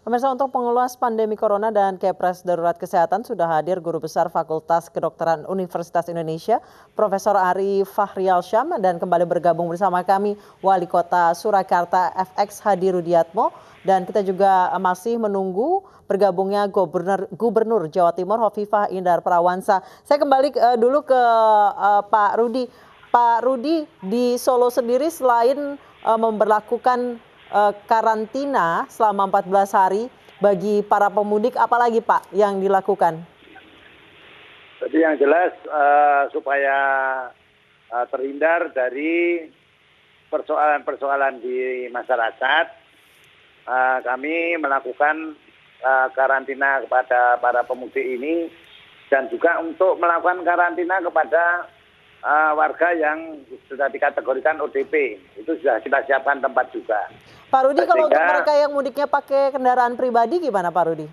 Pemirsa, untuk pengulas pandemi corona dan Kepres Darurat Kesehatan sudah hadir Guru Besar Fakultas Kedokteran Universitas Indonesia, Profesor Ari Fahrialsyam, dan kembali bergabung bersama kami Wali Kota Surakarta FX Hadi Rudiatmo, dan kita juga masih menunggu bergabungnya Gubernur Jawa Timur Hovifah Indar Parawansa. Saya kembali dulu ke Pak Rudi. Pak Rudi, di Solo sendiri selain memberlakukan karantina selama 14 hari bagi para pemudik, apalagi Pak yang dilakukan? Jadi yang jelas supaya terhindar dari persoalan-persoalan di masyarakat, kami melakukan karantina kepada para pemudik ini dan juga untuk melakukan karantina kepada warga yang sudah dikategorikan ODP. Itu sudah kita siapkan tempat juga. Pak Rudi, kalau untuk mereka yang mudiknya pakai kendaraan pribadi gimana Pak Rudi?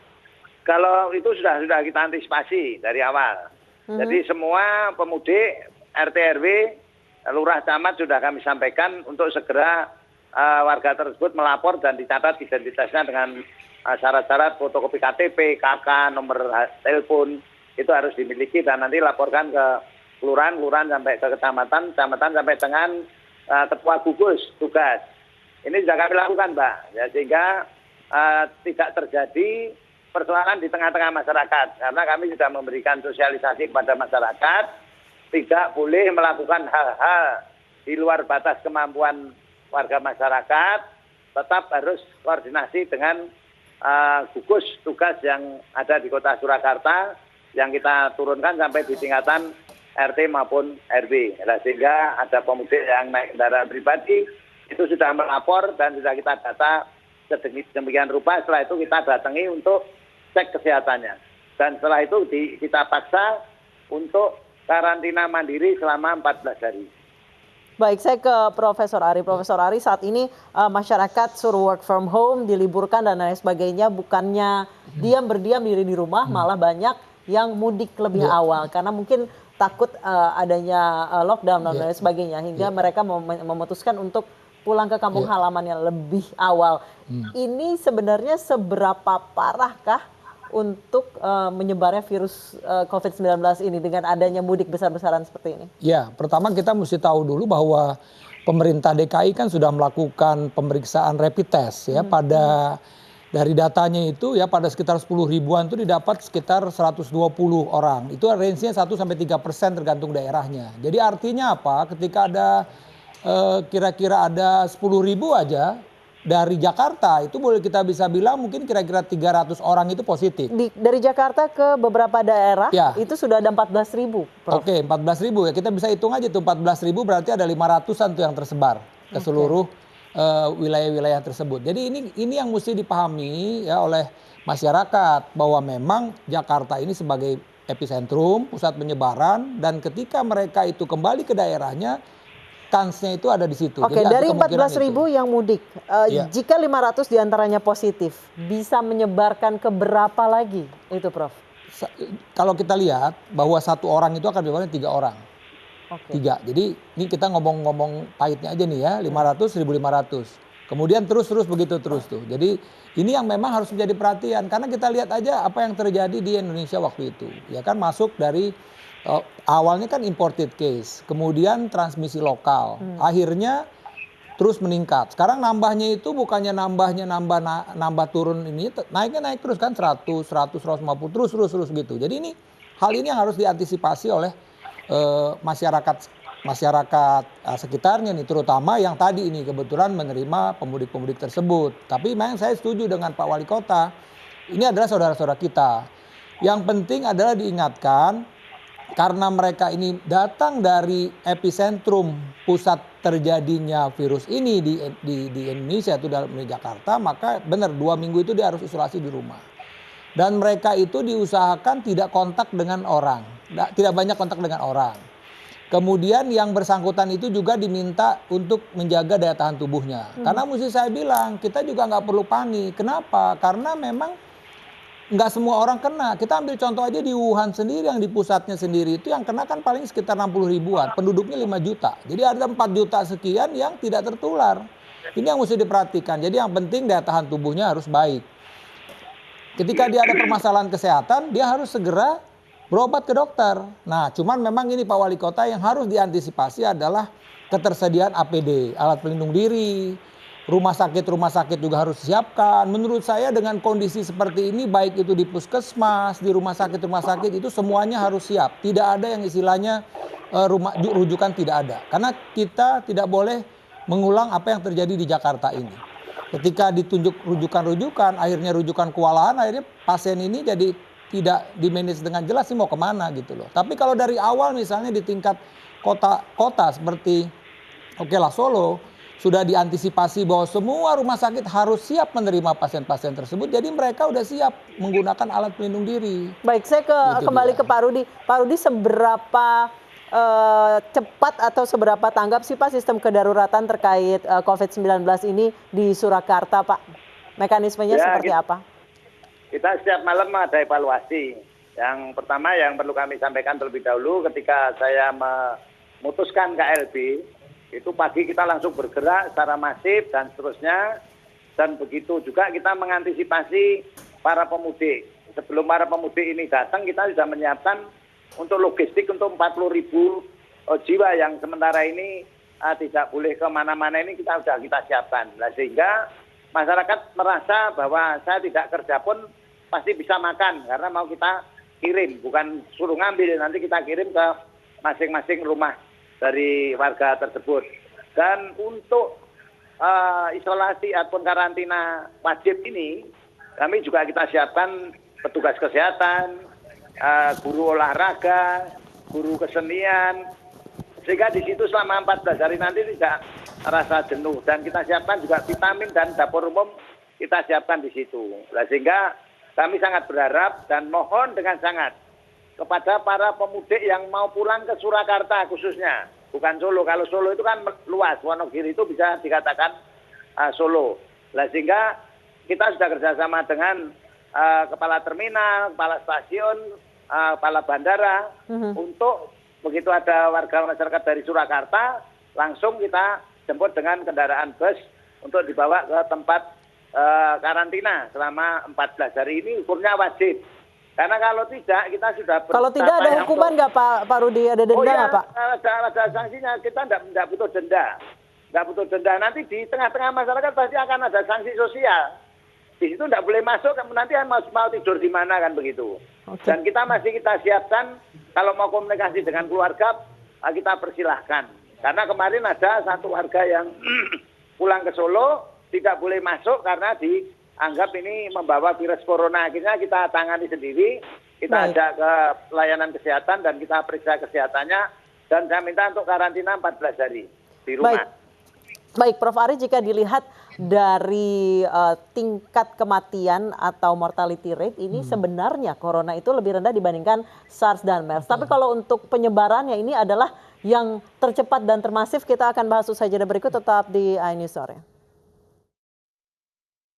Kalau itu sudah kita antisipasi dari awal. Jadi semua pemudik RT RW, lurah camat sudah kami sampaikan untuk segera warga tersebut melapor dan dicatat identitasnya dengan syarat-syarat fotokopi KTP, KK, nomor telepon, itu harus dimiliki dan nanti laporkan ke kelurahan sampai ke kecamatan sampai dengan ketua gugus tugas. Ini sudah kami lakukan, Mbak, ya, sehingga tidak terjadi persoalan di tengah-tengah masyarakat. Karena kami sudah memberikan sosialisasi kepada masyarakat, tidak boleh melakukan hal-hal di luar batas kemampuan warga masyarakat, tetap harus koordinasi dengan gugus tugas yang ada di Kota Surakarta, yang kita turunkan sampai di tingkatan RT maupun RW. Sehingga ada pemudik yang naik kendaraan pribadi, itu sudah melapor dan sudah kita data sedemikian rupa. Setelah itu kita datangi untuk cek kesehatannya. Dan setelah itu kita paksa untuk karantina mandiri selama 14 hari. Baik, saya ke Profesor Ari. Profesor Ari, saat ini masyarakat suruh work from home, diliburkan dan lain sebagainya. Bukannya berdiam diri di rumah, malah banyak yang mudik lebih awal. Karena mungkin takut adanya lockdown dan lain sebagainya. Hingga mereka memutuskan untuk pulang ke kampung halamannya lebih awal. Ini sebenarnya seberapa parahkah untuk menyebarnya virus COVID-19 ini dengan adanya mudik besar-besaran seperti ini? Ya, pertama kita mesti tahu dulu bahwa pemerintah DKI kan sudah melakukan pemeriksaan rapid test ya dari datanya itu ya pada sekitar 10 ribuan itu didapat sekitar 120 orang. Itu range-nya 1-3% tergantung daerahnya. Jadi artinya apa? Ketika ada kira-kira ada 10 ribu aja dari Jakarta, itu boleh kita bisa bilang mungkin kira-kira 300 orang itu positif. Dari Jakarta ke beberapa daerah itu sudah ada 14 ribu. Oke, 14 ribu ya, kita bisa hitung aja tuh 14 ribu berarti ada 500-an tuh yang tersebar ke seluruh wilayah-wilayah tersebut. Jadi ini yang mesti dipahami ya oleh masyarakat bahwa memang Jakarta ini sebagai epicentrum pusat penyebaran dan ketika mereka itu kembali ke daerahnya kansnya itu ada di situ. Oke, dari 14 ribu yang mudik, jika 500 diantaranya positif, bisa menyebarkan ke berapa lagi itu, Prof? Kalau kita lihat bahwa satu orang itu akan menyebarkan 3 orang. Tiga. Jadi ini kita ngomong-ngomong pahitnya aja nih ya, 500, 1.500. Kemudian terus begitu terus tuh. Jadi ini yang memang harus menjadi perhatian karena kita lihat aja apa yang terjadi di Indonesia waktu itu. Ya kan masuk dari awalnya kan imported case, kemudian transmisi lokal, akhirnya terus meningkat. Sekarang nambahnya itu bukannya nambah turun ini, naik terus kan 100, 150 terus gitu. Jadi hal ini yang harus diantisipasi oleh masyarakat sekitarnya nih, terutama yang tadi ini kebetulan menerima pemudik-pemudik tersebut. Tapi memang saya setuju dengan Pak Wali Kota, ini adalah saudara-saudara kita. Yang penting adalah diingatkan karena mereka ini datang dari epicentrum pusat terjadinya virus ini di Indonesia itu di Jakarta, maka benar 2 minggu itu dia harus isolasi di rumah. Dan mereka itu diusahakan tidak kontak dengan orang, tidak banyak kontak dengan orang. Kemudian yang bersangkutan itu juga diminta untuk menjaga daya tahan tubuhnya. Karena mesti saya bilang, kita juga nggak perlu panik. Kenapa? Karena memang nggak semua orang kena. Kita ambil contoh aja di Wuhan sendiri, yang di pusatnya sendiri itu yang kena kan paling sekitar 60 ribuan. Penduduknya 5 juta. Jadi ada 4 juta sekian yang tidak tertular. Ini yang mesti diperhatikan. Jadi yang penting daya tahan tubuhnya harus baik. ketika dia ada permasalahan kesehatan, dia harus segera berobat ke dokter. Nah, cuman memang ini Pak Wali Kota yang harus diantisipasi adalah ketersediaan APD, alat pelindung diri. Rumah sakit juga harus siapkan. Menurut saya dengan kondisi seperti ini, baik itu di puskesmas, di rumah sakit itu semuanya harus siap. Tidak ada yang istilahnya rujukan tidak ada. Karena kita tidak boleh mengulang apa yang terjadi di Jakarta ini. Ketika ditunjuk rujukan-rujukan, akhirnya rujukan kewalahan, akhirnya pasien ini jadi tidak di-manage dengan jelas sih mau kemana gitu loh. Tapi kalau dari awal misalnya di tingkat kota seperti okelah Solo, sudah diantisipasi bahwa semua rumah sakit harus siap menerima pasien-pasien tersebut. Jadi mereka udah siap menggunakan alat pelindung diri. Baik, saya kembali ke Pak Rudi. Pak Rudi, seberapa cepat atau seberapa tanggap sih Pak sistem kedaruratan terkait COVID-19 ini di Surakarta, Pak? Mekanismenya seperti apa? Kita setiap malam ada evaluasi. Yang pertama yang perlu kami sampaikan terlebih dahulu ketika saya memutuskan KLB, itu pagi kita langsung bergerak secara masif dan seterusnya. Dan begitu juga kita mengantisipasi para pemudik. Sebelum para pemudik ini datang, kita sudah menyiapkan untuk logistik untuk 40.000 jiwa yang sementara ini tidak boleh kemana-mana ini kita siapkan. Nah, sehingga masyarakat merasa bahwa saya tidak kerja pun pasti bisa makan karena mau kita kirim, bukan suruh ngambil, nanti kita kirim ke masing-masing rumah dari warga tersebut. Dan untuk isolasi ataupun karantina wajib ini, kami juga kita siapkan petugas kesehatan, guru olahraga, guru kesenian, sehingga di situ selama 14 hari nanti tidak rasa jenuh. Dan kita siapkan juga vitamin dan dapur umum kita siapkan di situ. Nah, sehingga kami sangat berharap dan mohon dengan sangat kepada para pemudik yang mau pulang ke Surakarta khususnya, bukan Solo. Kalau Solo itu kan luas, Wonogiri itu bisa dikatakan Solo. Nah, sehingga kita sudah kerjasama dengan kepala terminal, kepala stasiun, kepala bandara untuk begitu ada warga masyarakat dari Surakarta langsung kita jemput dengan kendaraan bus untuk dibawa ke tempat karantina selama 14 hari ini. Hukumnya wajib. Karena kalau tidak, kita sudah... Kalau tidak ada hukuman nggak Pak Rudi? Ada denda nggak Pak? Ada sanksinya, kita tidak butuh denda. Nggak butuh denda, nanti di tengah-tengah masyarakat pasti akan ada sanksi sosial. Di situ tidak boleh masuk, nanti mau tidur di mana kan begitu. Okay. Dan kita siapkan, kalau mau komunikasi dengan keluarga, kita persilahkan. Karena kemarin ada satu warga yang pulang ke Solo, tidak boleh masuk karena dianggap ini membawa virus corona. Akhirnya kita tangani sendiri, kita ajak ke layanan kesehatan dan kita periksa kesehatannya. Dan saya minta untuk karantina 14 hari di rumah. Baik, Prof. Ari, jika dilihat dari tingkat kematian atau mortality rate ini sebenarnya corona itu lebih rendah dibandingkan SARS dan MERS. Tapi kalau untuk penyebarannya ini adalah yang tercepat dan termasif, kita akan bahas usai jeda berikut, tetap di iNews Sore.